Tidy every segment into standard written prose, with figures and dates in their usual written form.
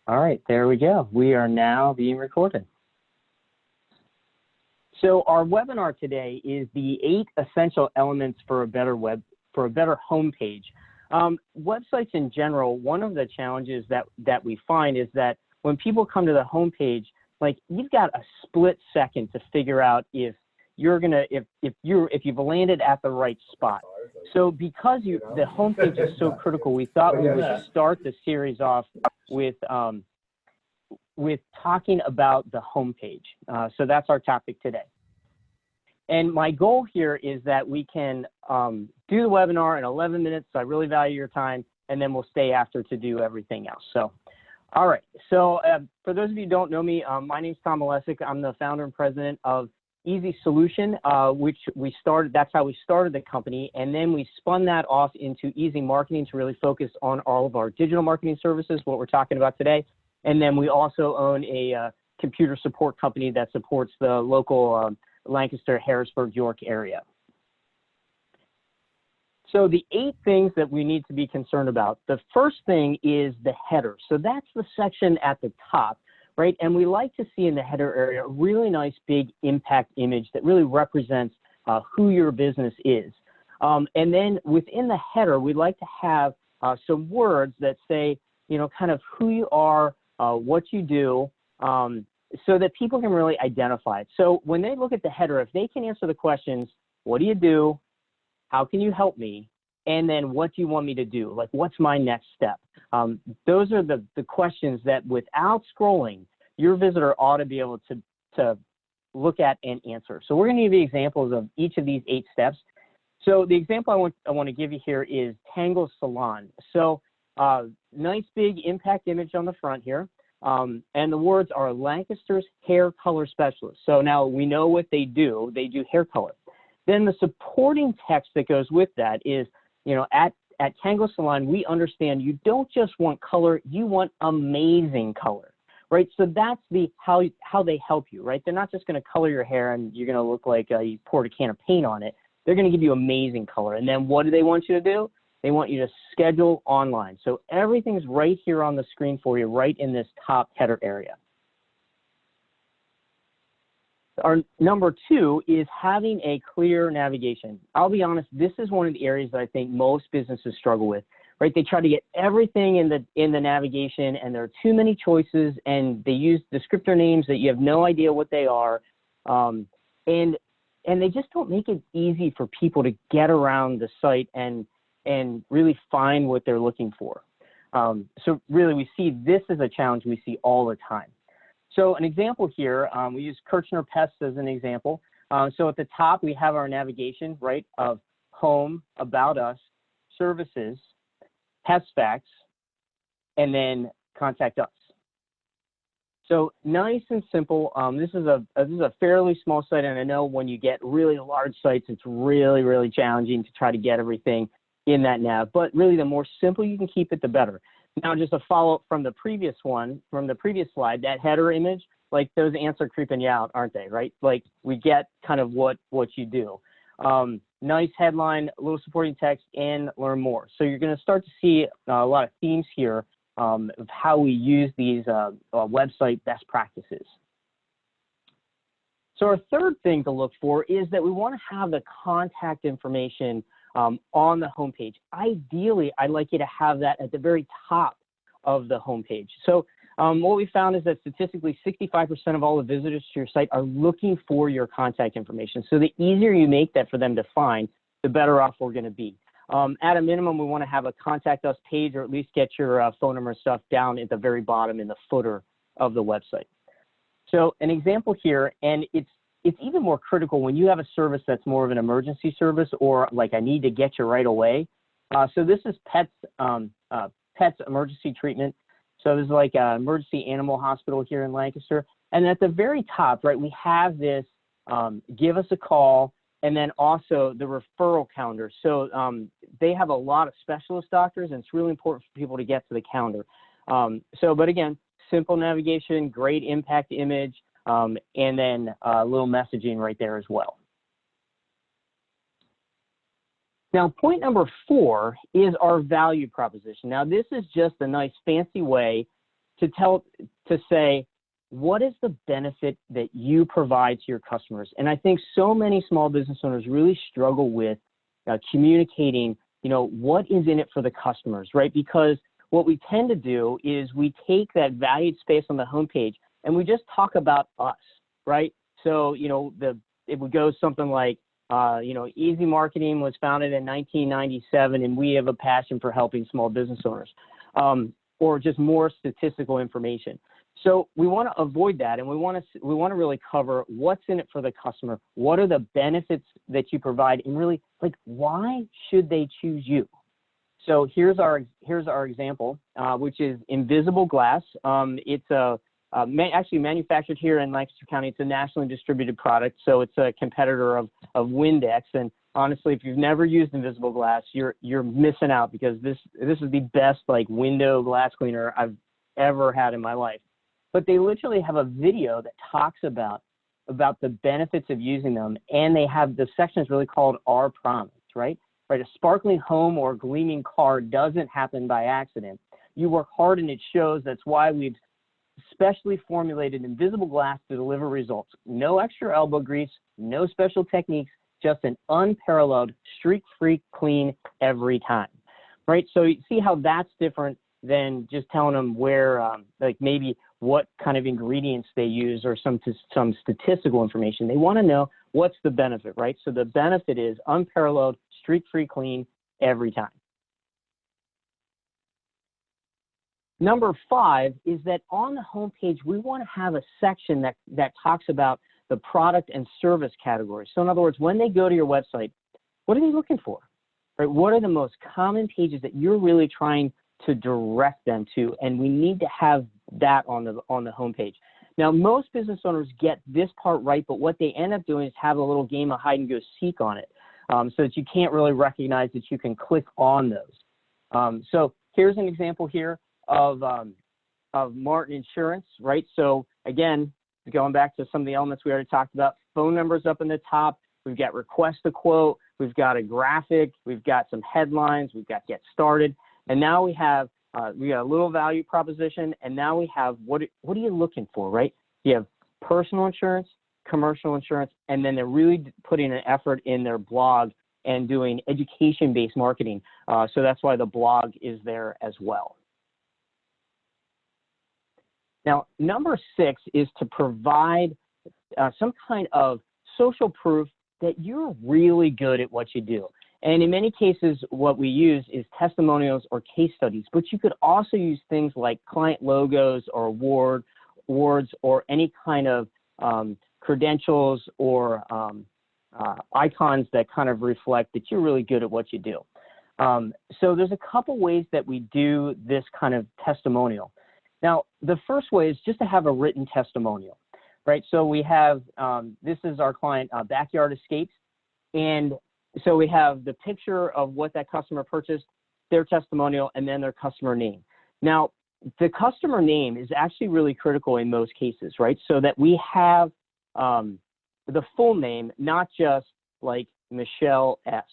All right, there we go. We are now being recorded. So our webinar today is the 8 essential elements for a better homepage. Websites in general, one of the challenges that we find is that when people come to the homepage, like you've got a split second to figure out if you've landed at the right spot. So because the homepage is so critical, we thought we would start the series off with talking about the homepage. So that's our topic today. And my goal here is that we can do the webinar in 11 minutes. So I really value your time, and then we'll stay after to do everything else. So, all right. So for those of you who don't know me, my name's Tom Malesic. I'm the founder and president of EZSolution, which we started. That's how we started the company, and then we spun that off into EZMarketing to really focus on all of our digital marketing services, what we're talking about today. And then we also own a computer support company that supports the local Lancaster, Harrisburg, York area. So the 8 things that we need to be concerned about. The first thing is the header. So that's the section at the top, right? And we like to see in the header area a really nice big impact image that really represents who your business is. And then within the header, we'd like to have some words that say, you know, kind of who you are, what you do, so that people can really identify it. So when they look at the header, if they can answer the questions, what do you do? How can you help me? And then what do you want me to do? Like, what's my next step? Those are the questions that without scrolling, your visitor ought to be able to look at and answer. So we're going to give you examples of each of these 8 steps. So the example I want to give you here is Tangle Salon. So nice big impact image on the front here. And the words are Lancaster's hair color specialist. So now we know what they do hair color. Then the supporting text that goes with that is, you know, at Tangle Salon, we understand you don't just want color, you want amazing color, right? So that's how they help you, right? They're not just going to color your hair and you're going to look like you poured a can of paint on it. They're going to give you amazing color. And then what do they want you to do? They want you to schedule online. So everything's right here on the screen for you, right in this top header area. Our number 2 is having a clear navigation. I'll be honest, this is one of the areas that I think most businesses struggle with, right? They try to get everything in the navigation, and there are too many choices, and they use descriptor names that you have no idea what they are. And they just don't make it easy for people to get around the site and really find what they're looking for. So really we see this as a challenge we see all the time. So an example here, we use Kirchner Pests as an example. So at the top we have our navigation, right, of home, about us, services, pest facts, and then contact us. So nice and simple. This is a fairly small site, and I know when you get really large sites, it's really, really challenging to try to get everything in that nav, but really the more simple you can keep it, the better. Now, just a follow-up from the previous slide, that header image, like those ants are creeping you out, aren't they, right? Like we get kind of what you do. Nice headline, a little supporting text, and learn more. So you're going to start to see a lot of themes here of how we use these website best practices. So our third thing to look for is that we want to have the contact information on the homepage. Ideally, I'd like you to have that at the very top of the homepage. So what we found is that statistically 65% of all the visitors to your site are looking for your contact information. So the easier you make that for them to find, the better off we're going to be. At a minimum, we want to have a contact us page, or at least get your phone number and stuff down at the very bottom in the footer of the website. So an example here, and it's even more critical when you have a service that's more of an emergency service, or like I need to get you right away. So this is pets emergency treatment. So this is like an emergency animal hospital here in Lancaster. And at the very top, right, we have this give us a call, and then also the referral calendar. So they have a lot of specialist doctors, and it's really important for people to get to the calendar. But again, simple navigation, great impact image, and then a little messaging right there as well. Now, point number 4 is our value proposition. Now, this is just a nice fancy way to say, what is the benefit that you provide to your customers? And I think so many small business owners really struggle with communicating, what is in it for the customers, right? Because what we tend to do is we take that valued space on the homepage and we just talk about us, right? So, it would go something like, EZMarketing was founded in 1997 and we have a passion for helping small business owners, or just more statistical information. So we want to avoid that, and we want to really cover what's in it for the customer, what are the benefits that you provide, and really, like, why should they choose you? So here's our example, which is invisible glass. It's actually manufactured here in Lancaster County. It's a nationally distributed product, so it's a competitor of Windex. And honestly, if you've never used invisible glass, you're missing out, because this is the best window glass cleaner I've ever had in my life. But they literally have a video that talks about the benefits of using them, and they have the section is really called Our Promise, right? Right, a sparkling home or gleaming car doesn't happen by accident. You work hard and it shows. That's why we've specially formulated invisible glass to deliver results. No extra elbow grease, no special techniques, just an unparalleled, streak-free clean every time, right? So you see how that's different than just telling them where, maybe what kind of ingredients they use or some statistical information. They want to know what's the benefit, right? So the benefit is unparalleled, streak-free clean every time. Number 5 is that on the homepage, we want to have a section that talks about the product and service categories. So in other words, when they go to your website, what are they looking for? Right? What are the most common pages that you're really trying to direct them to? And we need to have that on the homepage. Now, most business owners get this part right, but what they end up doing is have a little game of hide and go seek on it, so that you can't really recognize that you can click on those. So here's an example here of Martin Insurance, right? So again, going back to some of the elements we already talked about, phone numbers up in the top, we've got request a quote, we've got a graphic, we've got some headlines, we've got get started, and now we got a little value proposition, and now we have what are you looking for, right? You have personal insurance, commercial insurance, and then they're really putting an effort in their blog and doing education-based marketing. So that's why the blog is there as well. Now, number 6 is to provide some kind of social proof that you're really good at what you do. And in many cases, what we use is testimonials or case studies, but you could also use things like client logos or awards or any kind of credentials or icons that kind of reflect that you're really good at what you do. So there's a couple ways that we do this kind of testimonial. Now, the first way is just to have a written testimonial, right? So we have, this is our client, Backyard Escapes, and so we have the picture of what that customer purchased, their testimonial, and then their customer name. Now, the customer name is actually really critical in most cases, right? So that we have the full name, not just like Michelle S.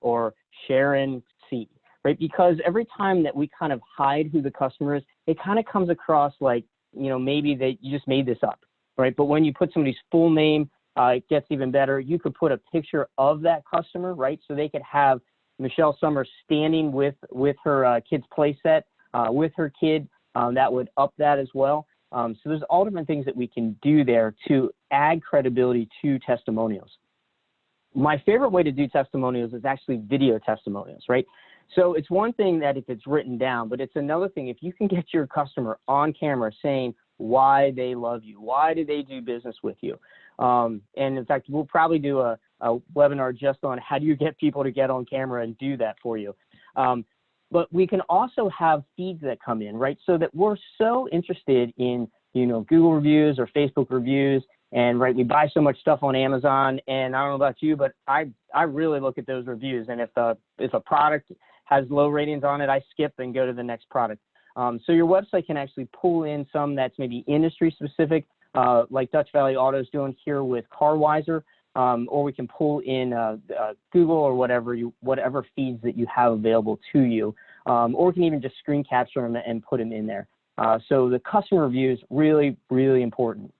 or Sharon C., right? Because every time that we kind of hide who the customer is, it kind of comes across like, maybe that you just made this up, right? But when you put somebody's full name, it gets even better. You could put a picture of that customer, right? So they could have Michelle Summers standing with her kid's play set, with her kid. That would up that as well. So there's all different things that we can do there to add credibility to testimonials. My favorite way to do testimonials is actually video testimonials, right? So it's one thing that if it's written down, but it's another thing if you can get your customer on camera saying why they love you, why do they do business with you. And in fact, we'll probably do a webinar just on how do you get people to get on camera and do that for you. But we can also have feeds that come in, right? So that we're so interested in, Google reviews or Facebook reviews, and right, we buy so much stuff on Amazon, and I don't know about you, but I really look at those reviews. And if a product has low ratings on it, I skip and go to the next product. So your website can actually pull in some that's maybe industry specific, like Dutch Valley Auto is doing here with CarWiser, or we can pull in Google or whatever feeds that you have available to you, or we can even just screen capture them and put them in there. So the customer reviews, really, really important.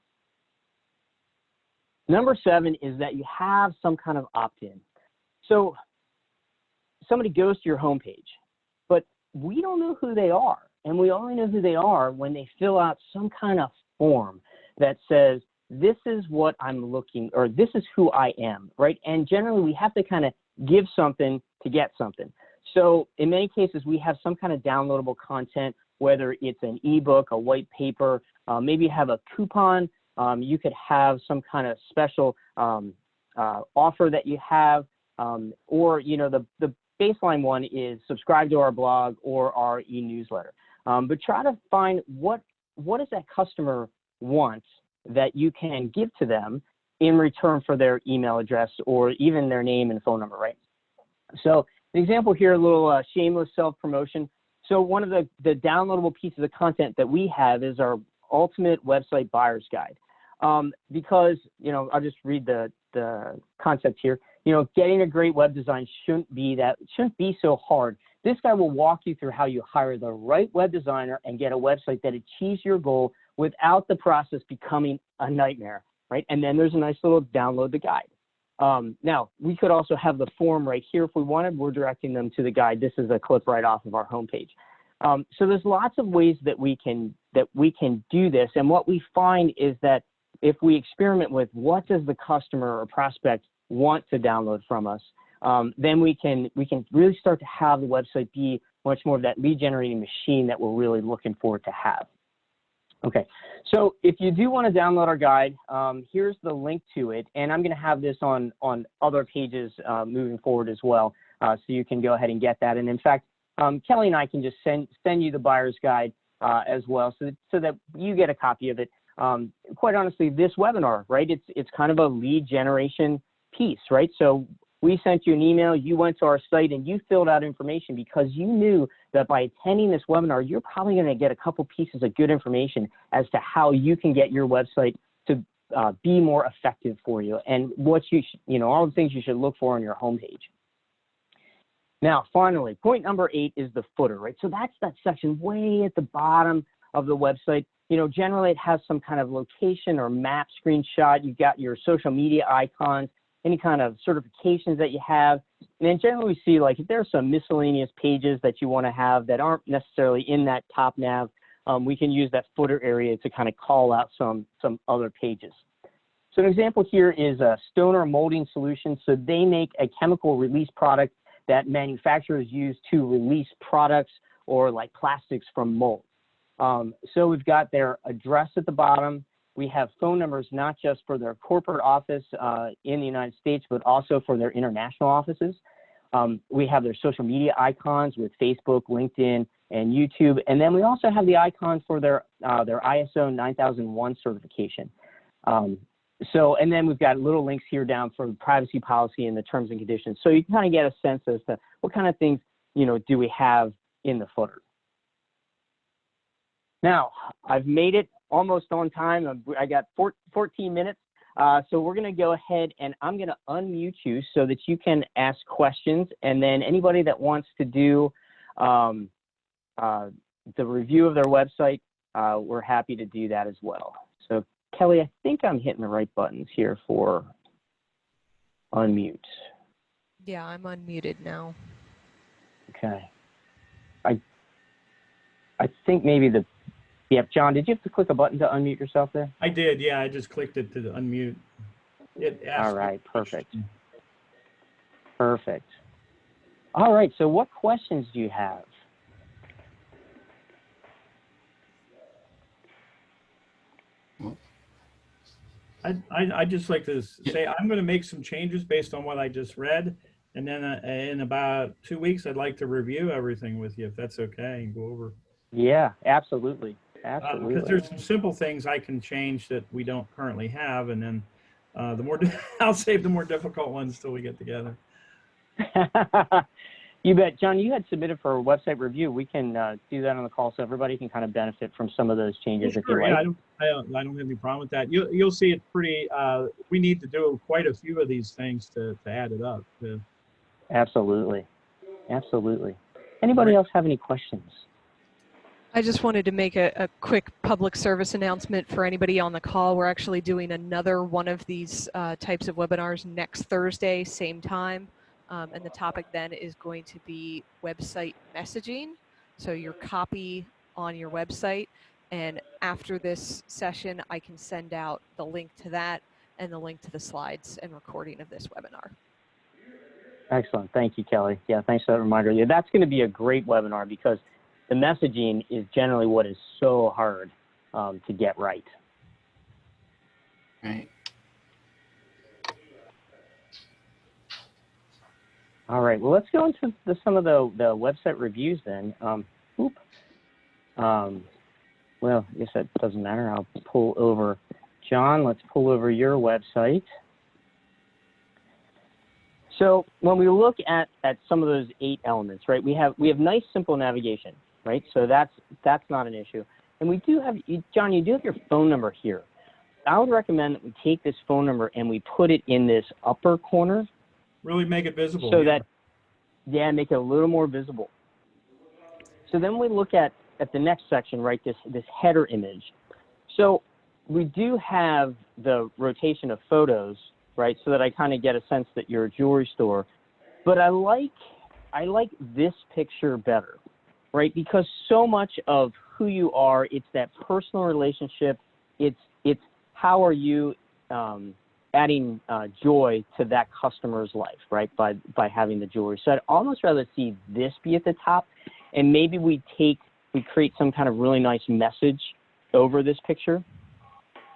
Number 7 is that you have some kind of opt-in. So somebody goes to your homepage, but we don't know who they are. And we only know who they are when they fill out some kind of form that says, this is what I'm looking, or this is who I am, right? And generally we have to kind of give something to get something. So in many cases, we have some kind of downloadable content, whether it's an ebook, a white paper, maybe you have a coupon, you could have some kind of special offer that you have, or, you know, the baseline one is subscribe to our blog or our e-newsletter. But try to find what does that customer want that you can give to them in return for their email address or even their name and phone number, right? So an example here, a little shameless self-promotion. So one of the downloadable pieces of content that we have is our ultimate website buyer's guide. Because, you know, I'll just read the concept here. You know, getting a great web design shouldn't be so hard. This guy will walk you through how you hire the right web designer and get a website that achieves your goal without the process becoming a nightmare, right? And then there's a nice little download the guide. Now, we could also have the form right here if we wanted. We're directing them to the guide. This is a clip right off of our homepage. So there's lots of ways that we can do this. And what we find is that if we experiment with what does the customer or prospect want to download from us, then we can really start to have the website be much more of that lead generating machine that we're really looking for it to have. Okay, so if you do want to download our guide, here's the link to it, and I'm going to have this on other pages moving forward as well, so you can go ahead and get that. And in fact, Kelly and I can just send you the buyer's guide as well, so that you get a copy of it. Quite honestly, this webinar, right? It's kind of a lead generation piece, right? So we sent you an email, you went to our site, and you filled out information because you knew that by attending this webinar, you're probably going to get a couple pieces of good information as to how you can get your website to be more effective for you, and what all the things you should look for on your homepage. Now, finally, point number 8 is the footer, right? So that's that section way at the bottom of the website. You know, generally it has some kind of location or map screenshot. You've got your social media icons, any kind of certifications that you have. And then generally we see, like, if there's some miscellaneous pages that you want to have that aren't necessarily in that top nav, we can use that footer area to kind of call out some other pages. So an example here is Stoner Molding Solutions. So they make a chemical release product that manufacturers use to release products or like plastics from mold. So we've got their address at the bottom. We have phone numbers, not just for their corporate office in the United States, but also for their international offices. We have their social media icons with Facebook, LinkedIn, and YouTube. And then we also have the icons for their ISO 9001 certification. And then we've got little links here down for the privacy policy and the terms and conditions. So you can kind of get a sense as to what kind of things, do we have in the footer. Now, I've made it almost on time. I got 14 minutes. So we're going to go ahead and I'm going to unmute you so that you can ask questions. And then anybody that wants to do the review of their website, we're happy to do that as well. So Kelly, I think I'm hitting the right buttons here for unmute. Yeah, I'm unmuted now. Okay. I think maybe John, did you have to click a button to unmute yourself there? I did, yeah. I just clicked it to unmute. All right, perfect. Perfect. All right, so what questions do you have? I'd just like to say I'm going to make some changes based on what I just read. And then in about 2 weeks, I'd like to review everything with you, if that's okay, and go over. Yeah, absolutely. Absolutely. Because there's some simple things I can change that we don't currently have, and then I'll save the more difficult ones till we get together. You bet. John, you had submitted for a website review. We can do that on the call so everybody can kind of benefit from some of those changes. Well, sure, if you like. I don't have any problem with that. You'll see it's pretty, we need to do quite a few of these things to add it up. Absolutely. Absolutely. Anybody else have any questions? I just wanted to make a quick public service announcement for anybody on the call. We're actually doing another one of these types of webinars next Thursday, same time. And the topic then is going to be website messaging. So your copy on your website. And after this session, I can send out the link to that and the link to the slides and recording of this webinar. Excellent. Thank you, Kelly. Yeah, thanks for that reminder. Yeah, that's going to be a great webinar because the messaging is generally what is so hard to get right. Right. All right. Well, let's go into some of the website reviews then. Well, I guess that doesn't matter. I'll pull over John. Let's pull over your website. So when we look at some of those 8 elements, right? We have nice simple navigation, right? So that's not an issue. And we do have, John, you do have your phone number here. I would recommend that we take this phone number and we put it in this upper corner. Really make it visible. So that, yeah, make it a little more visible. So then we look at the next section, right, this header image. So we do have the rotation of photos, right, so that I kind of get a sense that you're a jewelry store. But I like this picture better, right, because so much of who you are, it's that personal relationship. It's how are you adding joy to that customer's life, right, by having the jewelry. So I'd almost rather see this be at the top, and maybe we create some kind of really nice message over this picture.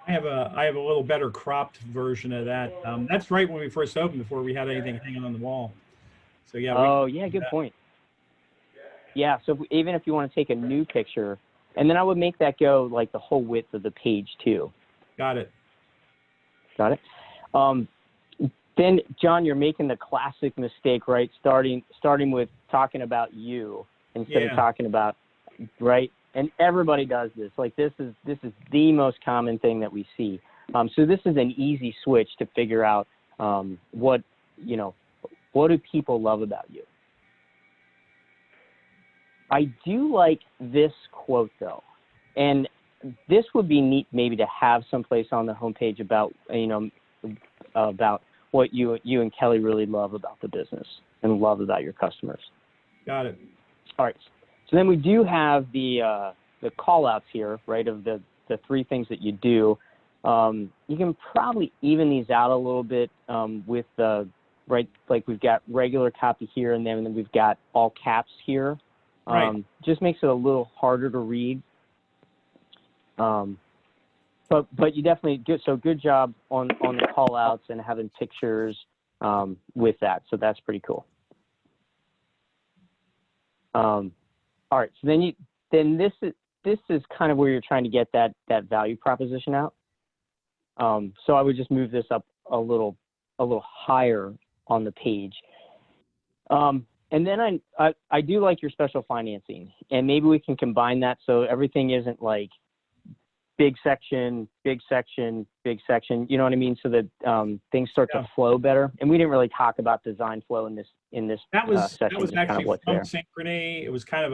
I have a little better cropped version of that. That's right when we first opened, before we had anything hanging on the wall. So yeah. Oh yeah, good point. Yeah, so even if you want to take a new picture, and then I would make that go like the whole width of the page too. Got it. Got it. Then John, you're making the classic mistake, right? Starting with talking about you instead of talking about, right? And everybody does this. Like this is the most common thing that we see. So this is an easy switch to figure out what do people love about you. I do like this quote though, and this would be neat maybe to have someplace on the homepage about about what you and Kelly really love about the business and love about your customers. Got it. All right. So then we do have the call outs here, right, of the 3 things that you do. You can probably even these out a little bit with the, right, like we've got regular copy here and then we've got all caps here. Right. Just makes it a little harder to read. But you definitely good job on the call outs and having pictures with that. So that's pretty cool. All right. So then this is kind of where you're trying to get that value proposition out. So I would just move this up a little higher on the page. And then I do like your special financing, and maybe we can combine that so everything isn't like big section, big section, big section. You know what I mean? So that things start to flow better. And we didn't really talk about design flow in this section. That was actually kind of what's from there. Synchrony. It was kind of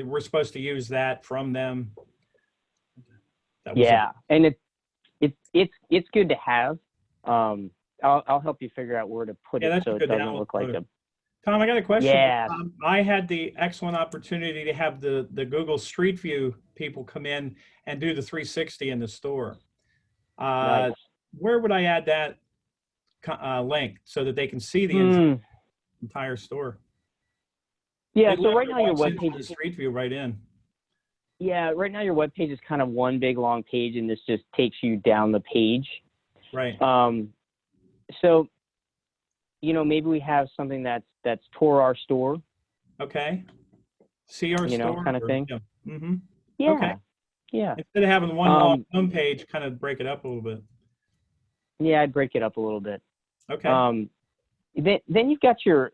we're supposed to use that from them. Yeah, and it's good to have. I'll help you figure out where to put it so it doesn't look like a. Tom, I got a question. Yeah. I had the excellent opportunity to have the Google Street View people come in and do the 360 in the store. Nice. Where would I add that link so that they can see the entire store? Yeah, so right now your webpage is Street View right in. Yeah, right now your webpage is kind of one big long page, and this just takes you down the page. Right. So, maybe we have something that's tour our store. Okay. See our store kind of thing. Yeah. Mm-hmm. Yeah. Okay. Yeah. Instead of having one long home page, kind of break it up a little bit. Yeah, I'd break it up a little bit. Okay. Then you've got your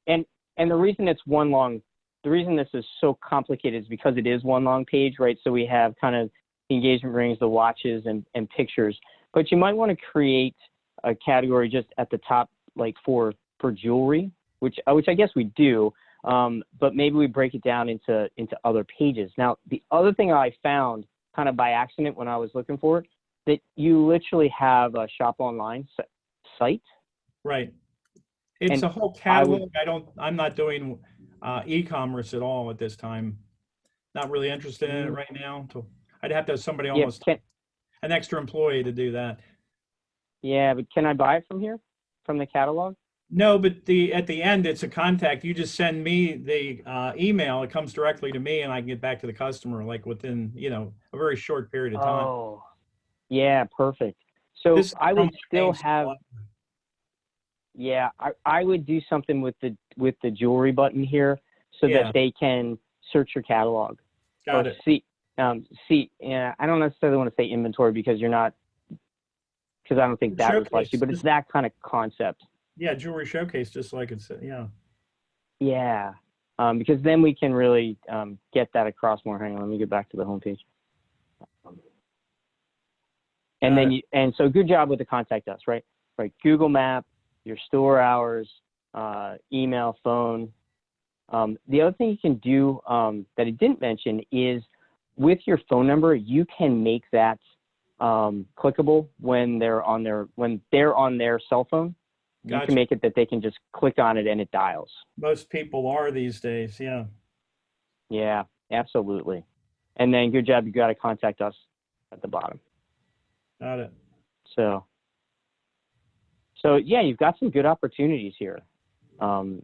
and the reason this is so complicated is because it is one long page, right? So we have kind of the engagement rings, the watches, and pictures. But you might want to create a category just at the top, like for jewelry, which I guess we do. but maybe we break it down into other pages. Now, the other thing I found kind of by accident when I was looking for it, that you literally have a shop online site. Right. It's And a whole catalog. I'm not doing e-commerce at all at this time. Not really interested in it right now. I'd have to have somebody almost an extra employee to do that. Yeah, but can I buy it from here, from the catalog? No, but at the end, it's a contact. You just send me the email. It comes directly to me, and I can get back to the customer like within, a very short period of time. Oh, yeah, perfect. So I would still have. Yeah, I would do something with the jewelry button here so that they can search your catalog. Got it. Yeah, I don't necessarily want to say inventory because I don't think that reflects you, but it's that kind of concept. Yeah, jewelry showcase, just like it's, yeah. Yeah, because then we can really get that across more. Hang on, let me get back to the homepage. And then so good job with the contact us, right? Right, Google Map, your store hours, email, phone. The other thing you can do that it didn't mention is with your phone number, you can make that clickable when they're on their cell phone. You can make it that they can just click on it and it dials. Most people are these days, yeah. Yeah, absolutely. And then good job, you got to contact us at the bottom. Got it. So yeah, you've got some good opportunities here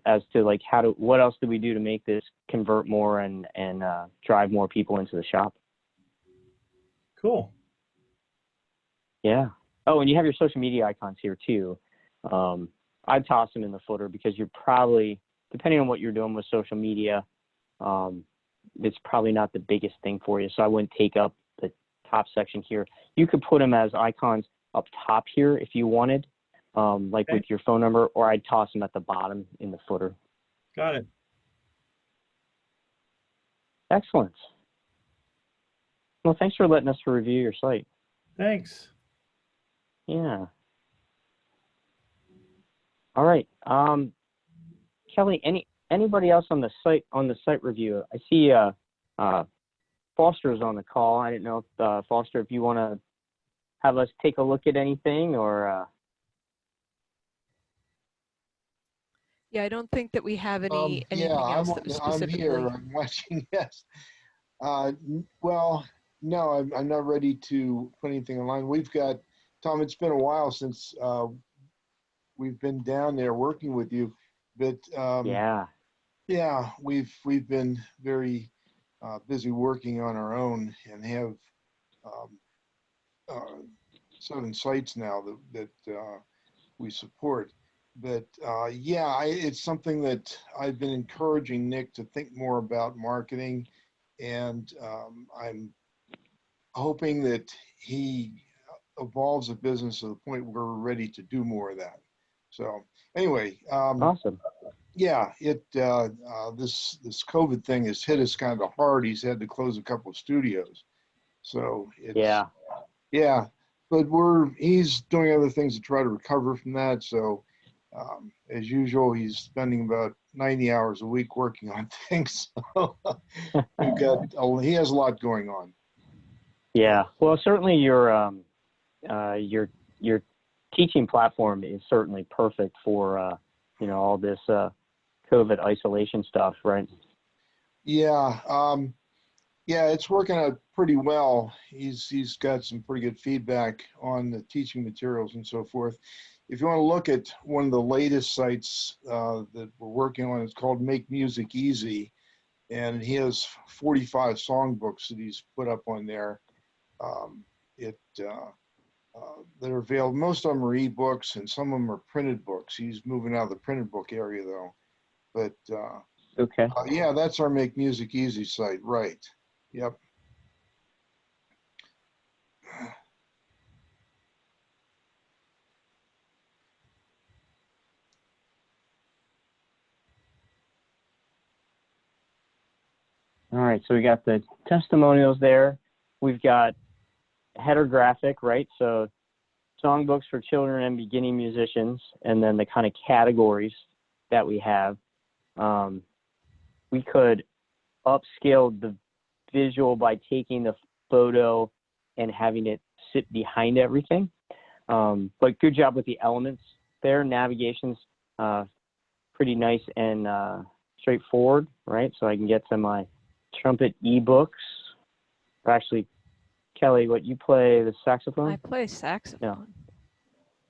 as to like what else do we do to make this convert more and drive more people into the shop. Cool. Yeah. Oh, and you have your social media icons here too. I'd toss them in the footer because you're probably, depending on what you're doing with social media, it's probably not the biggest thing for you. So I wouldn't take up the top section here. You could put them as icons up top here if you wanted, with your phone number, or I'd toss them at the bottom in the footer. Got it. Excellent. Well, thanks for letting us review your site. Thanks. Yeah. All right. Kelly, anybody else on the site review? I see Foster's on the call. I didn't know if Foster, if you want to have us take a look at anything or. Yeah, I don't think that we have anything else that was specifically. I'm here. I'm watching. Yes. Well, no, I'm not ready to put anything online. We've got, Tom, it's been a while since we've been down there working with you, but yeah, we've been very busy working on our own and have 7 sites now that we support. But yeah, it's something that I've been encouraging Nick to think more about marketing, and I'm hoping that he evolves a business to the point where we're ready to do more of that. So anyway, awesome. Yeah, this COVID thing has hit us kind of hard. He's had to close a couple of studios, so it's yeah. But he's doing other things to try to recover from that. So as usual, he's spending about 90 hours a week working on things. So he has a lot going on. Yeah, well, certainly your teaching platform is certainly perfect for all this COVID isolation stuff, right? Yeah, yeah, it's working out pretty well. He's got some pretty good feedback on the teaching materials and so forth. If you want to look at one of the latest sites that we're working on, it's called Make Music Easy, and he has 45 songbooks that he's put up on there. That are available. Most of them are ebooks, and some of them are printed books. He's moving out of the printed book area, though. But okay. Yeah, that's our Make Music Easy site, right? Yep. All right, so we got the testimonials there. We've got header graphic, right? So songbooks for children and beginning musicians, and then the kind of categories that we have. we could upscale the visual by taking the photo and having it sit behind everything. But good job with the elements there. Navigation's pretty nice and straightforward, right? So I can get to my trumpet ebooks. Actually, Kelly, what, you play the saxophone? I play saxophone.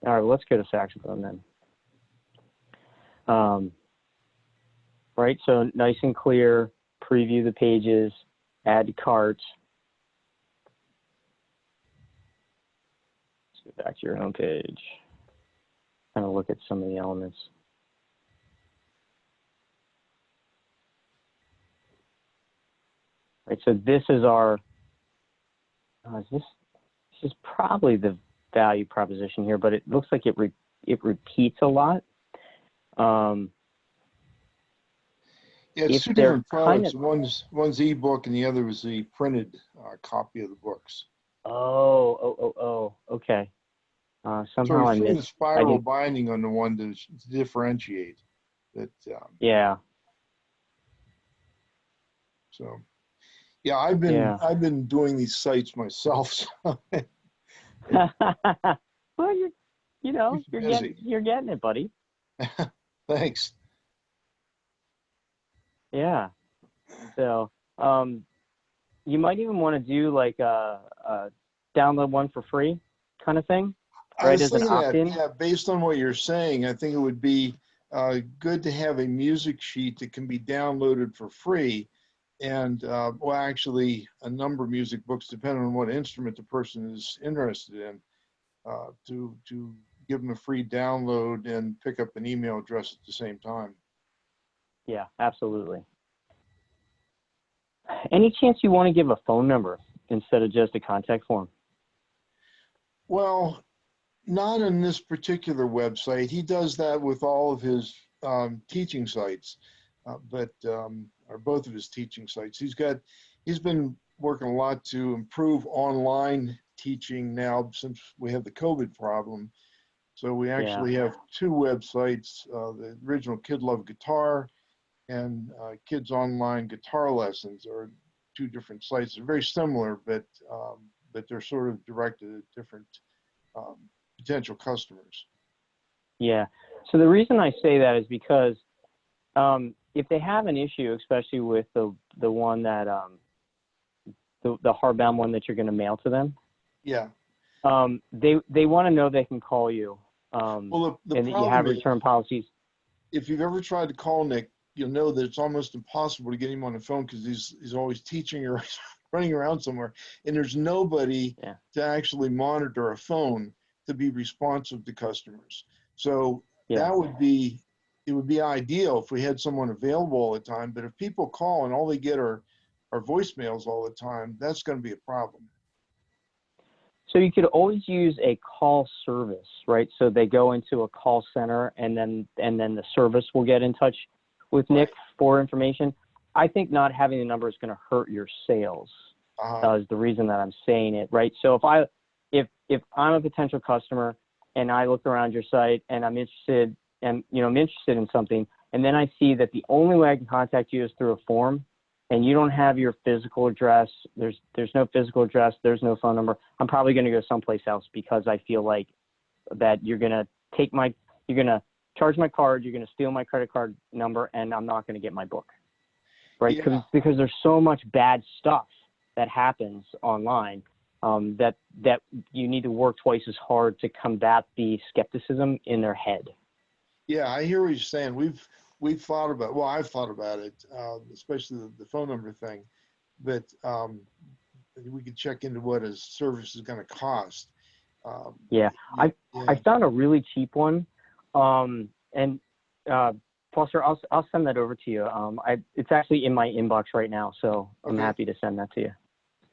Yeah. All right, let's go to saxophone then. Right, so nice and clear, preview the pages, add to carts. Let's go back to your home page. Kind of look at some of the elements. Right, so this is our, this is probably the value proposition here, but it looks like it repeats a lot. Yeah, it's two different products. One's ebook and the other was the printed copy of the books. Okay. Somehow so I missed the spiral binding on the one to differentiate that. Yeah. So, yeah, I've been doing these sites myself. So. Well, you're getting it, buddy. Thanks. Yeah. So, you might even want to do like a download one for free kind of thing, right? As an opt-in. Yeah, based on what you're saying, I think it would be good to have a music sheet that can be downloaded for free. And well, actually, a number of music books, depending on what instrument the person is interested in, to give them a free download and pick up an email address at the same time. Yeah, absolutely. Any chance you want to give a phone number instead of just a contact form? Well, not on this particular website. He does that with all of his teaching sites, or both of his teaching sites. He's been working a lot to improve online teaching now since we have the COVID problem. So we actually have two websites, the original Kid Love Guitar and Kids Online Guitar Lessons are two different sites. They're very similar, but they're sort of directed at different potential customers. Yeah. So the reason I say that is because if they have an issue, especially with the one that the hardbound one that you're going to mail to them, they want to know they can call you. Well, the and that you have return policies. If you've ever tried to call Nick, you'll know that it's almost impossible to get him on the phone because he's always teaching or running around somewhere, and there's nobody to actually monitor a phone to be responsive to customers. So it would be ideal if we had someone available all the time. But if people call and all they get are voicemails all the time, that's going to be a problem. So you could always use a call service, right? So they go into a call center, and then the service will get in touch with Nick for information. I think not having the number is going to hurt your sales. Is the reason that I'm saying it, right? So if I'm a potential customer and I look around your site and I'm interested in something, and then I see that the only way I can contact you is through a form, and you don't have your physical address, there's no physical address, there's no phone number, I'm probably going to go someplace else because I feel like that you're going to charge my card, you're going to steal my credit card number, and I'm not going to get my book, right? Because there's so much bad stuff that happens online that you need to work twice as hard to combat the skepticism in their head. Yeah, I hear what you're saying. I've thought about it, especially the phone number thing, but we could check into what a service is going to cost. I found a really cheap one, and Foster, I'll send that over to you. It's actually in my inbox right now, so I'm happy to send that to you.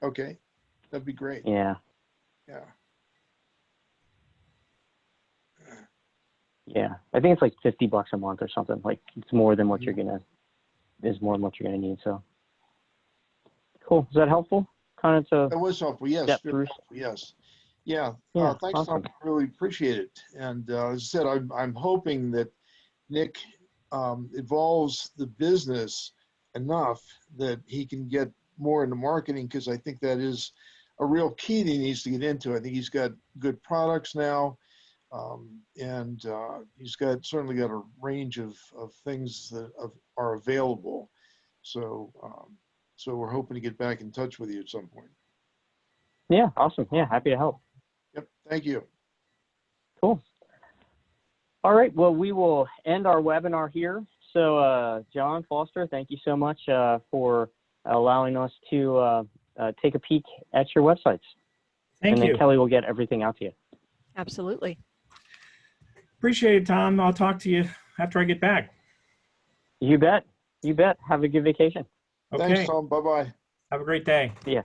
Okay, that'd be great. Yeah. I think it's like $50 a month or something. Like it's more than what you're gonna need. So cool. Is that helpful? That was helpful. Yes. Yes. Yeah. Thanks, awesome. Tom. I really appreciate it. And as I said, I'm hoping that Nick evolves the business enough that he can get more into marketing, because I think that is a real key that he needs to get into. I think he's got good products now, and he's certainly got a range of things that are available. So so we're hoping to get back in touch with you at some point. Yeah, awesome. Yeah, happy to help. Yep, thank you. Cool. All right, well, we will end our webinar here. So John Foster, thank you so much for allowing us to take a peek at your websites. Thank and you. then Kelly will get everything out to you. Absolutely. Appreciate it, Tom. I'll talk to you after I get back. You bet. You bet. Have a good vacation. Okay. Thanks, Tom. Bye-bye. Have a great day. See ya.